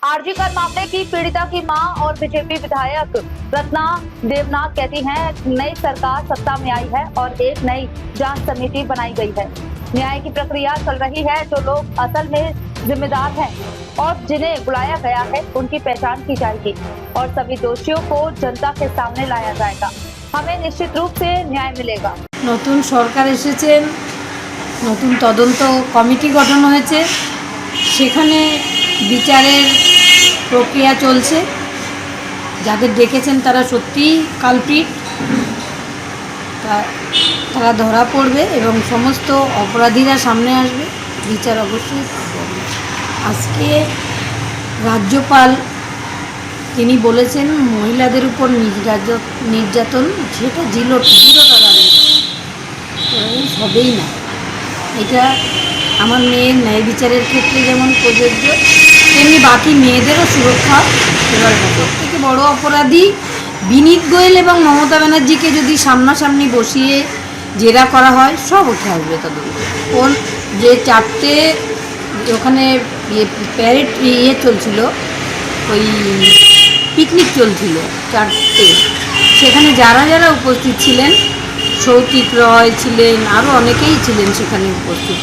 आरजीकर मामले की पीड़िता की मां और बीजेपी विधायक रत्ना देवनाथ कहती हैं, नई सरकार सत्ता में आई है और एक नई जांच समिति बनाई गई है। न्याय की प्रक्रिया चल रही है। जो लोग असल में जिम्मेदार हैं और जिन्हें बुलाया गया है उनकी पहचान की जाएगी और सभी दोषियों को जनता के सामने लाया जाएगा। हमें निश्चित रूप से न्याय मिलेगा। নতুন সরকার এসেছেন, নতুন তদন্ত কমিটি গঠন হয়েছে, সেখানে বিচারের প্রক্রিয়া চলছে। যাদের ডেকেছেন তারা সত্যিই কালপ্রিট, তারা ধরা পড়বে এবং সমস্ত অপরাধীরা সামনে আসবে, বিচার অবশ্যই হবে। আজকে রাজ্যপাল তিনি বলেছেন মহিলাদের উপর নির্যাতন সেটা জিরো টলারেন্স হবেই না। এটা আমার মেয়ের ন্যায় বিচারের ক্ষেত্রে যেমন প্রযোজ্য, তেমনি বাকি মেয়েদেরও সুরক্ষা দেওয়ার মতো। থেকে বড় অপরাধী বিনীত গোয়েল এবং মমতা ব্যানার্জিকে যদি সামনাসামনি বসিয়ে জেরা করা হয়, সব উঠে আসবে তদন্ত। কোন যে চারটে ওখানে প্যারেড চলছিল, ওই পিকনিক চলছিল চারটে, সেখানে যারা উপস্থিত ছিলেন, সৌতিক রয় ছিলেন, আরও অনেকেই ছিলেন সেখানে উপস্থিত।